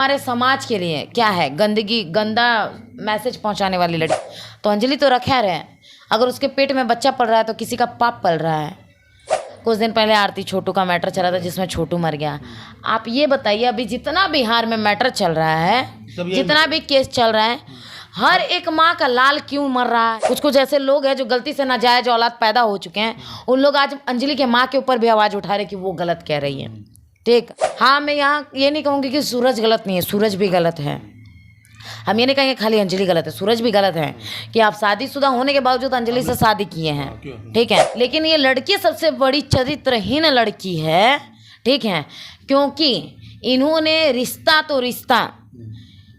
हमारे समाज के लिए क्या है, गंदगी, गंदा मैसेज पहुंचाने वाली लड़की। तो अंजलि तो रखा रहे, अगर उसके पेट में बच्चा पल रहा है तो किसी का पाप पल रहा है। कुछ दिन पहले आरती छोटू का मैटर चला था जिसमें छोटू मर गया। आप ये बताइए, अभी जितना बिहार में मैटर चल रहा है, जितना भी केस चल रहा है, हर एक माँ का लाल क्यों मर रहा है? कुछ कुछ ऐसे लोग हैं जो गलती से नाजायज औलाद पैदा हो चुके हैं, उन लोग आज अंजलि के माँ के ऊपर भी आवाज़ उठा रहे कि वो गलत कह रही है। ठीक, हाँ, मैं यहाँ ये नहीं कहूँगी कि सूरज गलत नहीं है, सूरज भी गलत है। हम ये नहीं कहेंगे खाली अंजलि गलत है, सूरज भी गलत है कि आप शादीशुदा होने के बावजूद अंजलि से शादी किए हैं। ठीक है, लेकिन ये लड़की सबसे बड़ी चरित्रहीन लड़की है। ठीक है, क्योंकि इन्होंने रिश्ता तो रिश्ता,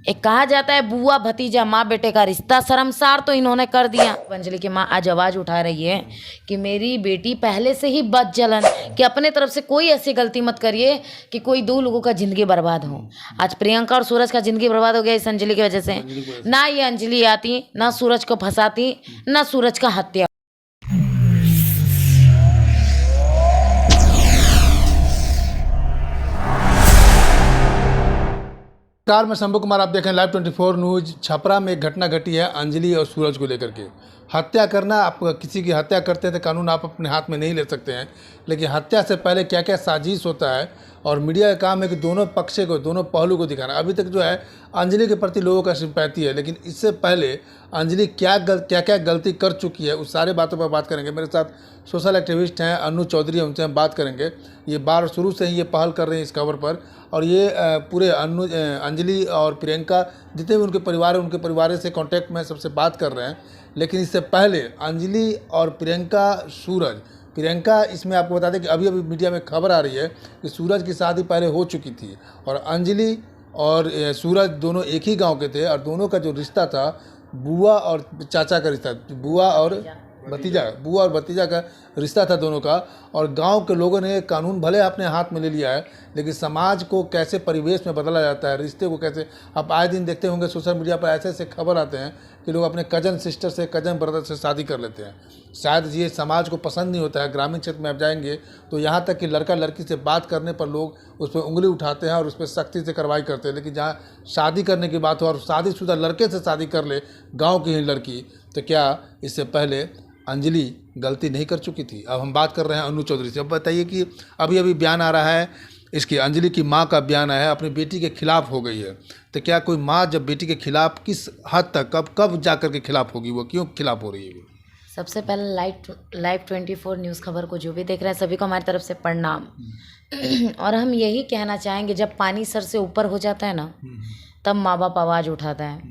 एक कहा जाता है बुआ भतीजा माँ बेटे का रिश्ता, शर्मसार तो इन्होंने कर दिया। अंजलि की माँ आज आवाज़ उठा रही है कि मेरी बेटी पहले से ही बदजलन, कि अपने तरफ से कोई ऐसी गलती मत करिए कि कोई दो लोगों का ज़िंदगी बर्बाद हो। आज प्रियंका और सूरज का ज़िंदगी बर्बाद हो गया इस अंजलि की वजह से। ना ये अंजलि आती, ना सूरज को फंसाती, ना सूरज का हत्या। नमस्कार, मैं शंभू कुमार, आप देख रहे हैं लाइव 24 न्यूज। छपरा में एक घटना घटी है अंजलि और सूरज को लेकर के। हत्या करना, आप किसी की हत्या करते हैं तो कानून आप अपने हाथ में नहीं ले सकते हैं, लेकिन हत्या से पहले क्या क्या साजिश होता है और मीडिया का काम है कि दोनों पक्ष को, दोनों पहलू को दिखाना। अभी तक जो है अंजलि के प्रति लोगों का सिंपैथी है, लेकिन इससे पहले अंजलि क्या क्या गलती कर चुकी है उस सारे बातों पर बात करेंगे। मेरे साथ सोशल एक्टिविस्ट हैं अनु चौधरी, उनसे हम बात करेंगे। ये बार शुरू से ही ये पहल कर रहे हैं इस खबर पर, और ये पूरे अंजलि और प्रियंका जितने भी उनके परिवार हैं, उनके परिवार से कांटेक्ट में सबसे बात कर रहे हैं। लेकिन इससे पहले अंजलि और प्रियंका, सूरज, प्रियंका, इसमें आपको बता दें कि अभी अभी मीडिया में खबर आ रही है कि सूरज की शादी पहले हो चुकी थी और अंजलि और सूरज दोनों एक ही गांव के थे, और दोनों का जो रिश्ता था बुआ और चाचा का रिश्ता, बुआ और भतीजा का रिश्ता था दोनों का। और गांव के लोगों ने कानून भले अपने हाथ में ले लिया है, लेकिन समाज को कैसे परिवेश में बदला जाता है, रिश्ते को कैसे, आप आए दिन देखते होंगे सोशल मीडिया पर ऐसे ऐसे खबर आते हैं कि लोग अपने कजन सिस्टर से, कजन ब्रदर से शादी कर लेते हैं। शायद ये समाज को पसंद नहीं होता है। ग्रामीण क्षेत्र में आप जाएंगे तो यहाँ तक कि लड़का लड़की से बात करने पर लोग उस पर उंगली उठाते हैं और उस पर सख्ती से कार्रवाई करते हैं। लेकिन जहाँ शादी करने की बात हो और शादीशुदा लड़के से शादी कर ले गाँव की ही लड़की, तो क्या इससे पहले अंजलि गलती नहीं कर चुकी थी? अब हम बात कर रहे हैं अनु चौधरी से। अब बताइए कि अभी अभी बयान आ रहा है, इसकी अंजलि की मां का बयान आया है, अपनी बेटी के खिलाफ हो गई है। तो क्या कोई मां जब बेटी के खिलाफ, किस हद तक, कब जाकर के खिलाफ होगी, वो क्यों खिलाफ हो रही है? वो सबसे पहले लाइव 24 न्यूज़ खबर को जो भी देख रहे हैं सभी को हमारी तरफ से प्रणाम। और हम यही कहना चाहेंगे, जब पानी सर से ऊपर हो जाता है ना, तब माँ बाप आवाज़ उठाता है।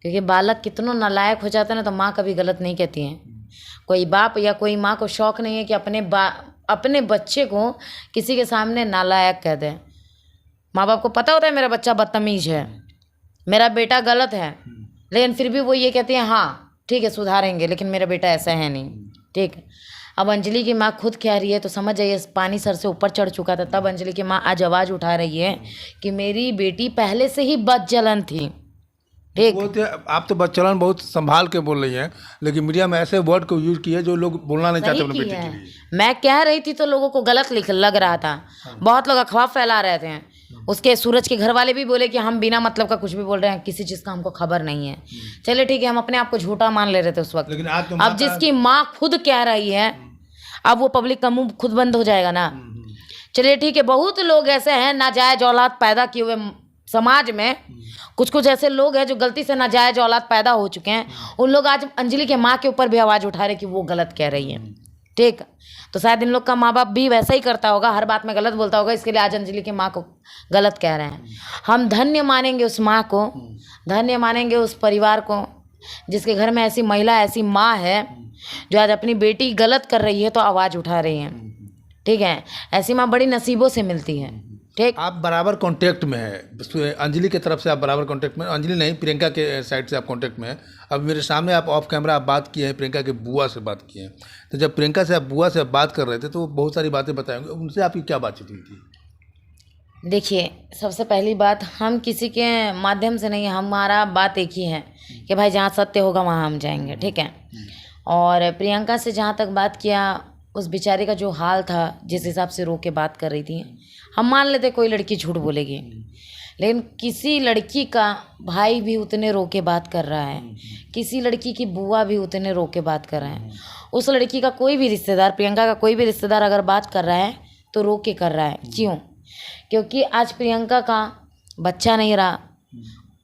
क्योंकि बालक कितना नालायक हो जाता है ना, तो माँ कभी गलत नहीं कहती है। कोई बाप या कोई माँ को शौक नहीं है कि अपने बच्चे को किसी के सामने नालायक कह दे। माँ बाप को पता होता है मेरा बच्चा बदतमीज है, मेरा बेटा गलत है, लेकिन फिर भी वो ये कहती है हाँ ठीक है सुधारेंगे, लेकिन मेरा बेटा ऐसा है नहीं। ठीक है, अब अंजलि की माँ खुद कह रही है तो समझ जाइए पानी सर से ऊपर चढ़ चुका था। तब अंजलि की माँ आज आवाज़ उठा रही है कि मेरी बेटी पहले से ही बदजलन थी। ठीक, आप तो बच्चलन बहुत संभाल के बोल रही हैं, लेकिन मीडिया में ऐसे वर्ड को यूज किए जो लोग बोलना नहीं चाहते अपने बेटे के लिए। मैं कह रही थी तो लोगों को गलत लग रहा था। बहुत लोग अफवाह फैला रहे थे। उसके सूरज के घर वाले भी बोले कि हम बिना मतलब का कुछ भी बोल रहे हैं, किसी चीज़ का हमको खबर नहीं है। चलिए ठीक है, हम अपने आप को झूठा मान ले रहे थे उस वक्त। लेकिन अब जिसकी माँ खुद कह रही है, अब वो पब्लिक का मुंह खुद बंद हो जाएगा ना। चलिए ठीक है, बहुत लोग ऐसे हैं नाजायज औलाद पैदा किए हुए समाज में। कुछ ऐसे लोग हैं जो गलती से नाजायज औलाद पैदा हो चुके हैं, उन लोग आज अंजलि के माँ के ऊपर भी आवाज़ उठा रहे कि वो गलत कह रही है। ठीक, तो शायद इन लोग का माँ बाप भी वैसा ही करता होगा, हर बात में गलत बोलता होगा, इसके लिए आज अंजलि की माँ को गलत कह रहे हैं। हम धन्य मानेंगे उस माँ को, धन्य मानेंगे उस परिवार को जिसके घर में ऐसी महिला, ऐसी माँ है जो आज अपनी बेटी गलत कर रही है तो आवाज़ उठा रही है। ठीक है, ऐसी माँ बड़ी नसीबों से मिलती है। ठीक, आप बराबर कांटेक्ट में है अंजलि की तरफ से, आप बराबर कांटेक्ट में, अंजलि नहीं प्रियंका के साइड से आप कांटेक्ट में है। अब मेरे सामने आप ऑफ कैमरा आप बात किए हैं, प्रियंका के बुआ से बात किए हैं। तो जब प्रियंका से आप बुआ से बात कर रहे थे तो बहुत सारी बातें बताएंगे, उनसे आपकी क्या बातचीत हुई थी? देखिए, सबसे पहली बात, हम किसी के माध्यम से नहीं, हमारा बात एक ही है कि भाई जहाँ सत्य होगा वहाँ हम जाएंगे। ठीक है, और प्रियंका से जहाँ तक बात किया, उस बेचारी का जो हाल था, जिस हिसाब से रो के बात कर रही थी, हम मान लेते कोई लड़की झूठ बोलेगी, लेकिन किसी लड़की का भाई भी उतने रो के बात कर रहा है, किसी लड़की की बुआ भी उतने रो के बात कर रहा है। उस लड़की का कोई भी रिश्तेदार, प्रियंका का कोई भी रिश्तेदार अगर बात कर रहा है तो रो के कर रहा है। क्यों? क्योंकि आज प्रियंका का बच्चा नहीं रहा,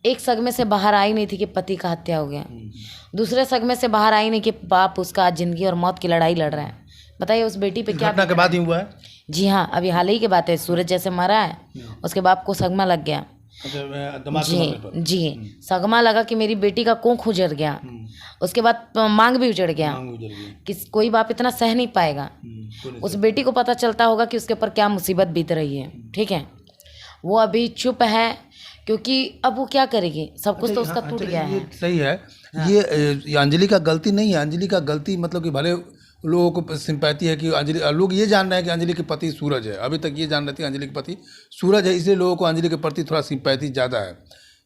एक सगमे से बाहर आई नहीं थी कि पति का हत्या हो गया, दूसरे सगमे से बाहर आई नहीं कि बाप उसका आज जिंदगी और मौत की लड़ाई लड़ रहा है। बताइए उस बेटी पे क्या घटना के बाद ही हुआ है। जी हाँ, अभी हाल ही की बात है। सूरज जैसे मरा है, उसके बाप को सगमा लग गया। जी, सगमा लगा कि मेरी बेटी का कोख उजड़ गया, उसके बाद मांग भी उजड़ गया। कोई बाप इतना सह नहीं पाएगा। उस बेटी को पता चलता होगा कि उसके ऊपर क्या मुसीबत बीत रही है। ठीक है, वो अभी चुप है क्योंकि अब वो क्या करेगी, सब कुछ तो उसका टूट गया है। सही है। ये अंजलि का गलती नहीं है। अंजलि का गलती मतलब कि भले लोगों को सिंपैथी है कि अंजलि, लोग ये जान रहे हैं कि अंजलि के पति सूरज है, अभी तक ये जान रहे थे अंजलि के पति सूरज है, इसलिए लोगों को अंजलि के प्रति थोड़ा सिंपैथी ज़्यादा है।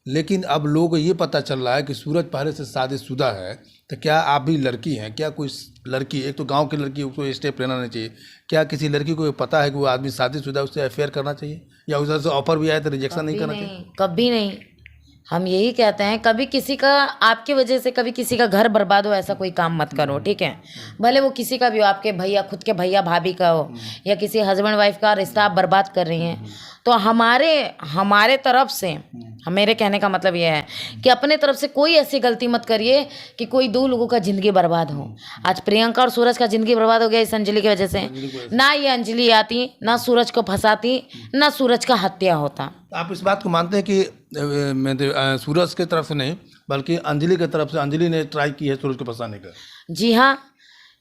लेकिन अब लोगों को ये पता चल रहा है कि सूरज पहले से शादीशुदा है, तो क्या आप भी लड़की हैं? क्या कोई लड़की, एक तो गांव की लड़की, उसको स्टेप लेना नहीं चाहिए? क्या किसी लड़की को पता है कि वो आदमी शादीशुदा, उससे अफेयर करना चाहिए, या उधर से ऑफर भी आए तो रिजेक्शन नहीं करना चाहिए? कभी नहीं। हम यही कहते हैं, कभी किसी का, आपकी वजह से कभी किसी का घर बर्बाद हो, ऐसा कोई काम मत करो। ठीक है, भले वो किसी का भी हो, आपके भैया, खुद के भैया भाभी का हो, या किसी हस्बैंड वाइफ का रिश्ता आप बर्बाद कर रही हैं, तो हमारे तरफ से, मेरे कहने का मतलब यह है कि अपने तरफ से कोई ऐसी गलती मत करिए कि कोई दो लोगों का ज़िंदगी बर्बाद हो। आज प्रियंका और सूरज का ज़िंदगी बर्बाद हो गया इस अंजलि की वजह से। ना ये अंजलि आती, ना सूरज को फंसाती, ना सूरज का हत्या होता। आप इस बात को मानते हैं कि सूरज की तरफ से नहीं बल्कि अंजलि की तरफ से, अंजलि ने ट्राई की है सूरज को फंसाने का? जी हाँ,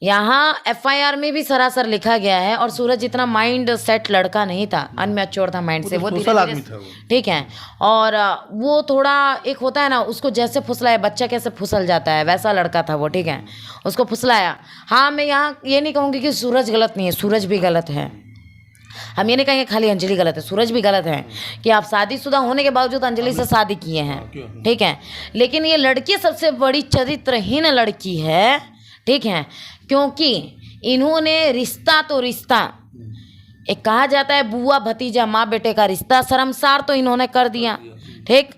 यहाँ FIR में भी सरासर लिखा गया है। और सूरज इतना माइंड सेट लड़का नहीं था, अनमैच्योर था माइंड से, वो आदमी था वो। ठीक है, और वो थोड़ा एक होता है ना, उसको जैसे फुसलाया, बच्चा कैसे फुसल जाता है, वैसा लड़का था वो। ठीक है, उसको फुसलाया। हाँ, मैं यहाँ ये नहीं कहूँगी कि सूरज गलत नहीं है, सूरज भी गलत है। हम ये नहीं कहेंगे खाली अंजलि गलत है, सूरज भी गलत है कि आप शादीशुदा होने के बावजूद अंजलि से शादी किए हैं। ठीक है, लेकिन ये लड़की सबसे बड़ी चरित्रहीन लड़की है। ठीक है, क्योंकि इन्होंने रिश्ता तो रिश्ता, एक कहा जाता है बुआ भतीजा माँ बेटे का रिश्ता, शर्मसार तो इन्होंने कर दिया। ठीक,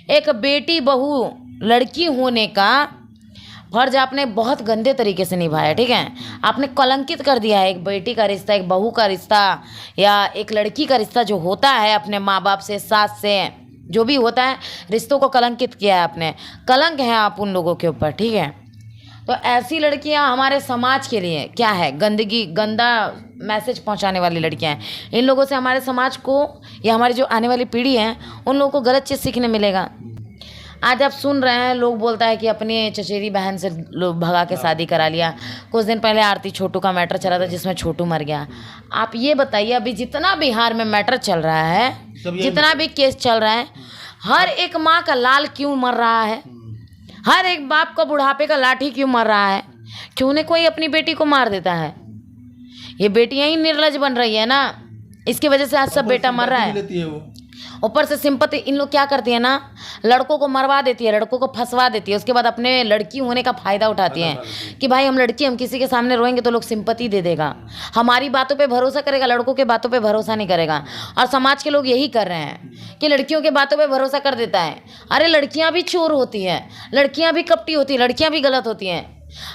एक बेटी बहू लड़की होने का फर्ज आपने बहुत गंदे तरीके से निभाया। ठीक है, आपने कलंकित कर दिया है एक बेटी का रिश्ता, एक बहू का रिश्ता, या एक लड़की का रिश्ता जो होता है अपने माँ बाप से, सास से, जो भी होता है, रिश्तों को कलंकित किया है आपने। कलंक है आप उन लोगों के ऊपर। ठीक है, तो ऐसी लड़कियां हमारे समाज के लिए क्या है, गंदगी, गंदा मैसेज पहुंचाने वाली लड़कियां हैं। इन लोगों से हमारे समाज को, या हमारी जो आने वाली पीढ़ी है, उन लोगों को गलत चीज़ सीखने मिलेगा। आज आप सुन रहे हैं, लोग बोलता है कि अपनी चचेरी बहन से लोग भगा के शादी करा लिया। कुछ दिन पहले आरती छोटू का मैटर चला था जिसमें छोटू मर गया। आप ये बताइए, अभी जितना बिहार में मैटर चल रहा है, जितना भी केस चल रहा है, हर एक माँ का लाल क्यों मर रहा है, हर एक बाप का बुढ़ापे का लाठी क्यों मर रहा है? क्यों नहीं कोई अपनी बेटी को मार देता है? ये बेटियां ही निर्लज बन रही है ना, इसकी वजह से आज सब बेटा मर रहा है। ऊपर से सिंपत्ति इन लोग क्या करती है ना, लड़कों को मरवा देती है, लड़कों को फंसवा देती है, उसके बाद अपने लड़की होने का फ़ायदा उठाती हैं कि भाई हम लड़की, हम किसी के सामने रोएंगे तो लोग सिंपत्ति दे देगा, हमारी बातों पे भरोसा करेगा, लड़कों के बातों पे भरोसा नहीं करेगा। और समाज के लोग यही कर रहे हैं कि लड़कियों के बातों पे भरोसा कर देता है। अरे लड़कियाँ भी चोर होती हैं, लड़कियाँ भी कपटी होती हैं, लड़कियाँ भी गलत होती हैं।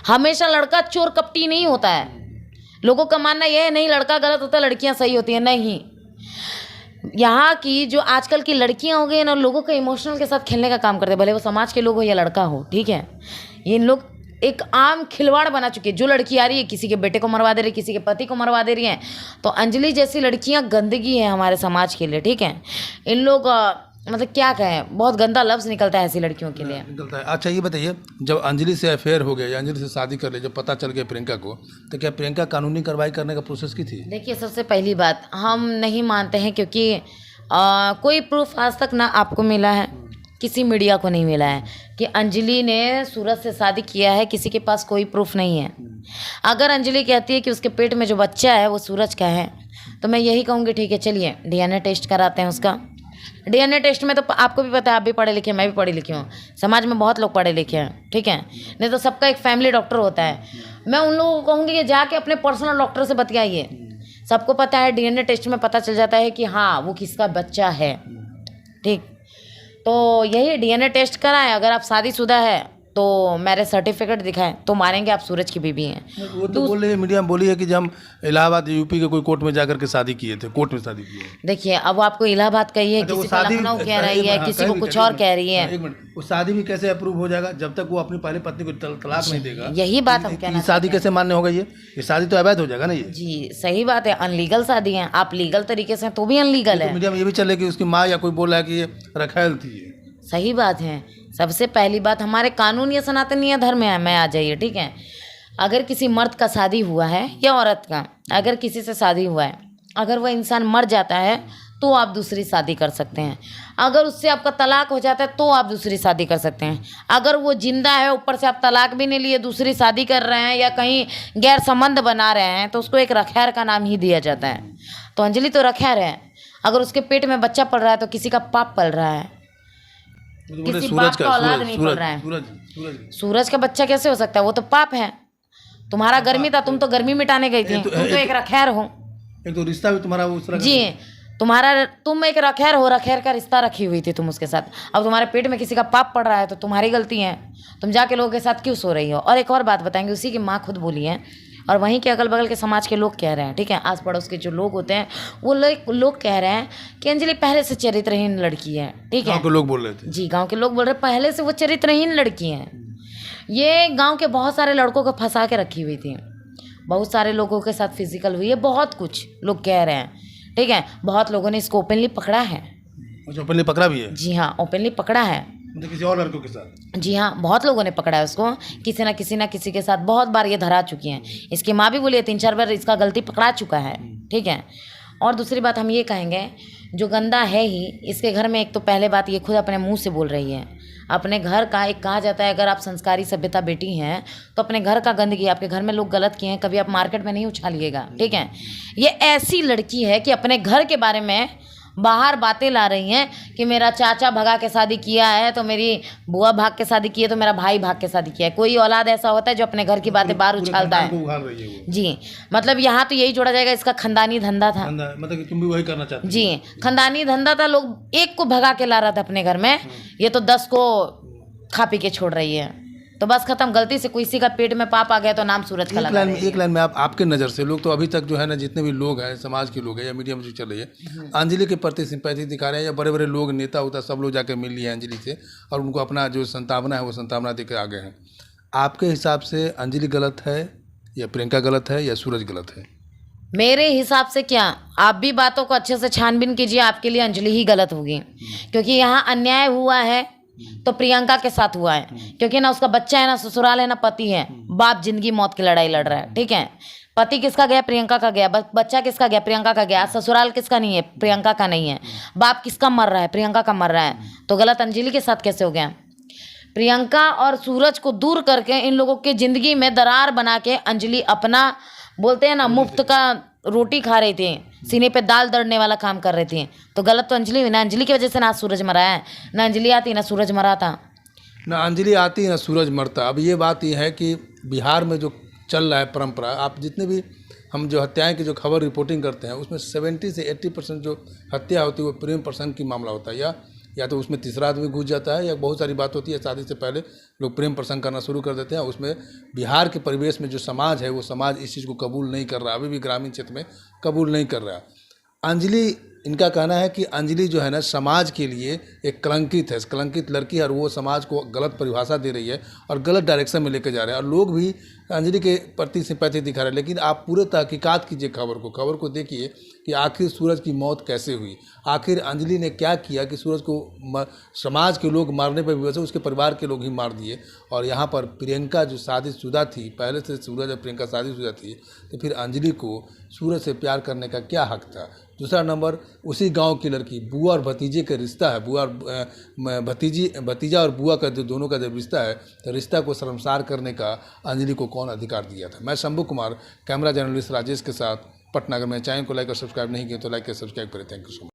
हमेशा लड़का चोर कपटी नहीं होता है। लोगों का मानना यह है नहीं लड़का गलत होता है, लड़कियाँ सही होती हैं। नहीं, यहाँ की जो आजकल की लड़कियाँ हो गई ना, लोगों के इमोशनल के साथ खेलने का काम करते हैं, भले वो समाज के लोग हो या लड़का हो। ठीक है, ये लोग एक आम खिलवाड़ बना चुके हैं। जो लड़की आ रही है, किसी के बेटे को मरवा दे रही है, किसी के पति को मरवा दे रही है। तो अंजलि जैसी लड़कियाँ गंदगी है हमारे समाज के लिए। ठीक है, इन लोग मतलब क्या कहें, बहुत गंदा लफ्ज़ निकलता है ऐसी लड़कियों के लिए, निकलता है। अच्छा ये बताइए, जब अंजलि से अफेयर हो गया या अंजलि से शादी कर ले, जब पता चल गया प्रियंका को, तो क्या प्रियंका कानूनी कार्रवाई करने का प्रोसेस की थी? देखिए, सबसे पहली बात हम नहीं मानते हैं, क्योंकि कोई प्रूफ आज तक ना आपको मिला है, किसी मीडिया को नहीं मिला है कि अंजलि ने सूरज से शादी किया है। किसी के पास कोई प्रूफ नहीं है। अगर अंजलि कहती है कि उसके पेट में जो बच्चा है वो सूरज का है, तो मैं यही कहूँगी ठीक है, चलिए DNA टेस्ट कराते हैं उसका। DNA टेस्ट में तो आपको भी पता है, आप भी पढ़े लिखे, मैं भी पढ़ी लिखी हूँ, समाज में बहुत लोग पढ़े लिखे हैं। ठीक है, नहीं तो सबका एक फैमिली डॉक्टर होता है। मैं उन लोगों को कहूँगी कि जाके अपने पर्सनल डॉक्टर से बतियाइए। सबको पता है, DNA टेस्ट में पता चल जाता है कि हाँ वो किसका बच्चा है। ठीक, तो यही डीएनए टेस्ट कराएं, अगर आप शादीशुदा है तो मैरिज सर्टिफिकेट दिखाएं तो मानेंगे आप सूरज की बीवी हैं। वो तो बोल रही है, मीडिया में बोली है कि जब हम इलाहाबाद यूपी के कोई कोर्ट में जाकर के शादी किए थे, कोर्ट में शादी की है। देखिए अब आपको इलाहाबाद कही है, अच्छा, वो किसी को शादी लखनऊ कह रही है, किसी को कुछ और कह रही है। एक मिनट, वो शादी भी कैसे अप्रूव हो जाएगा जब तक वो अपनी पहले पत्नी को तलाक नहीं देगा? यही बात हम कहना शादी कैसे मान्य होगा? ये शादी तो अवैध हो जाएगा ना ये। जी सही बात है, अनलीगल शादी है। आप लीगल तरीके से तो भी अनलीगल है। मीडिया में ये भी चले कि उसकी माँ या कोई बोल रहा है कि ये रखेल थी। सही बात है। सबसे पहली बात, हमारे कानून ये सनातनीय धर्म में आ जाइए, ठीक है। अगर किसी मर्द का शादी हुआ है या औरत का, अगर किसी से शादी हुआ है, अगर वह इंसान मर जाता है तो आप दूसरी शादी कर सकते हैं। अगर उससे आपका तलाक हो जाता है तो आप दूसरी शादी कर सकते हैं। अगर वो जिंदा है, ऊपर से आप तलाक भी नहीं लिए, दूसरी शादी कर रहे हैं या कहीं गैर संबंध बना रहे हैं, तो उसको एक रखैर का नाम ही दिया जाता है। तो अंजलि तो रखैर है। अगर उसके पेट में बच्चा पल रहा है तो किसी का पाप पल रहा है, किसी बाप का औलाद नहीं पल रहा है। सूरज का बच्चा कैसे हो सकता है? वो तो पाप है। तुम्हारा गर्मी था, तुम तो गर्मी मिटाने गई थी, तुम तो एक रखैर हो। एक तो रिश्ता भी तुम्हारा उस तरह जी, तुम एक रखैर हो, रखैर का रिश्ता रखी हुई थी तुम उसके साथ। अब तुम्हारे पेट में किसी का पाप पड़ रहा है तो तुम्हारी गलती है। तुम जाके लोगों के साथ क्यों सो रही हो? और एक और बात बताएंगे, उसी की माँ खुद बोली है और वहीं के अगल बगल के समाज के लोग कह रहे हैं, ठीक है, आस पड़ोस के जो लोग होते हैं वो लोग कह रहे हैं कि अंजलि पहले से चरित्रहीन लड़की है, ठीक है। गाँव के लोग बोल रहे थे। जी, गाँव के लोग बोल रहे पहले से वो चरित्रहीन लड़की है। ये गाँव के बहुत सारे लड़कों को फंसा के रखी हुई थी, बहुत सारे लोगों के साथ फिजिकल हुई है, बहुत कुछ लोग कह रहे हैं, ठीक है। बहुत लोगों ने इसको ओपनली पकड़ा है। ओपनली पकड़ा भी है? जी हाँ, ओपनली पकड़ा है। मतलब किसी और लड़कों के साथ? जी हाँ, बहुत लोगों ने पकड़ा है उसको, किसी ना किसी के साथ बहुत बार ये धरा चुकी हैं। इसकी माँ भी बोली है 3-4 बार इसका गलती पकड़ा चुका है, ठीक है। और दूसरी बात हम ये कहेंगे, जो गंदा है ही इसके घर में, एक तो पहले बात ये खुद अपने मुंह से बोल रही है। अपने घर का एक कहा जाता है, अगर आप संस्कारी सभ्यता बेटी हैं तो अपने घर का गंदगी, आपके घर में लोग गलत किए हैं, कभी आप मार्केट में नहीं उछालिएगा, ठीक है। ये ऐसी लड़की है कि अपने घर के बारे में बाहर बातें ला रही हैं कि मेरा चाचा भगा के शादी किया है, तो मेरी बुआ भाग के शादी की है, तो मेरा भाई भाग के शादी किया है। कोई औलाद ऐसा होता है जो अपने घर की बातें बाहर उछालता है। जी, मतलब यहाँ तो यही जोड़ा जाएगा, इसका खानदानी धंधा था। मतलब कि तुम भी वही करना चाहते? जी, खानदानी धंधा था। लोग एक को भगा के ला रहा था अपने घर में, ये तो 10 को खा पी के छोड़ रही है। तो बस खत्म। गलती से किसी का पेट में पाप आ गया तो नाम सूरज का लगा। एक लाइन में आपके नज़र से लोग तो अभी तक जो है ना, जितने भी लोग हैं समाज के लोग हैं या मीडिया में जो चल रही है, अंजलि के प्रति सिंपैथी दिखा रहे हैं, या बड़े बड़े लोग नेता होता सब लोग जाकर मिल लिए अंजलि से और उनको अपना जो संतावना है वो संतावना देकर आ गए हैं। आपके हिसाब से अंजलि गलत है या प्रियंका गलत है या सूरज गलत है? मेरे हिसाब से क्या, आप भी बातों को अच्छे से छानबीन कीजिए, आपके लिए अंजलि ही गलत होगी। क्योंकि यहाँ अन्याय हुआ है तो प्रियंका के साथ हुआ है, क्योंकि ना उसका बच्चा है, ना ससुराल है, ना पति है। बाप जिंदगी मौत की लड़ाई लड़ रहा है, ठीक है। पति किसका गया? प्रियंका का गया। बच्चा किसका गया? प्रियंका का गया। ससुराल किसका नहीं है? प्रियंका का नहीं है। बाप किसका मर रहा है? प्रियंका का मर रहा है। तो गलत अंजलि के साथ कैसे हो गया? प्रियंका और सूरज को दूर करके इन लोगों की जिंदगी में दरार बना के अंजलि अपना, बोलते हैं ना, मुफ्त का रोटी खा रही थी, सीने पे दाल दड़ने वाला काम कर रही थी। तो गलत तो अंजलि हुई ना। अंजलि की वजह से ना सूरज मरा है, ना अंजलि आती ना सूरज मरा था। ना अंजलि आती ना सूरज मरता। अब ये बात ये है कि बिहार में जो चल रहा है परंपरा, आप जितने भी हम जो हत्याएं की जो खबर रिपोर्टिंग करते हैं उसमें 70 से 80% जो हत्या होती है वो प्रेम प्रसंग की मामला होता है, या तो उसमें तीसरा आदमी घुस जाता है, या बहुत सारी बात होती है शादी से पहले लोग प्रेम प्रसंग करना शुरू कर देते हैं। उसमें बिहार के परिवेश में जो समाज है वो समाज इस चीज़ को कबूल नहीं कर रहा, अभी भी ग्रामीण क्षेत्र में कबूल नहीं कर रहा। अंजलि, इनका कहना है कि अंजलि जो है ना समाज के लिए एक कलंकित लड़की है और वो समाज को गलत परिभाषा दे रही है और गलत डायरेक्शन में लेके जा रहे हैं, और लोग भी अंजलि के प्रति सिंपैथी दिखा रहे हैं। लेकिन आप पूरे तहकीकात कीजिए, खबर को देखिए कि आखिर सूरज की मौत कैसे हुई, आखिर अंजलि ने क्या किया कि सूरज को समाज के लोग मारने पर भी वैसे उसके परिवार के लोग ही मार दिए। और यहाँ पर प्रियंका जो शादीशुदा थी, पहले से सूरज और प्रियंका शादीशुदा थी, तो फिर अंजलि को सूरज से प्यार करने का क्या हक था? दूसरा नंबर, उसी गांव की लड़की, बुआ और भतीजे का रिश्ता है, भतीजा और बुआ का जो दोनों का जब रिश्ता है, तो रिश्ता को शर्मसार करने का अंजलि को कौन अधिकार दिया था? मैं शंभू कुमार, कैमरा जर्नलिस्ट राजेश के साथ, पटना। अगर मेरे चैनल को लाइक और सब्सक्राइब नहीं किया तो लाइक और सब्सक्राइब करें। Thank you so much.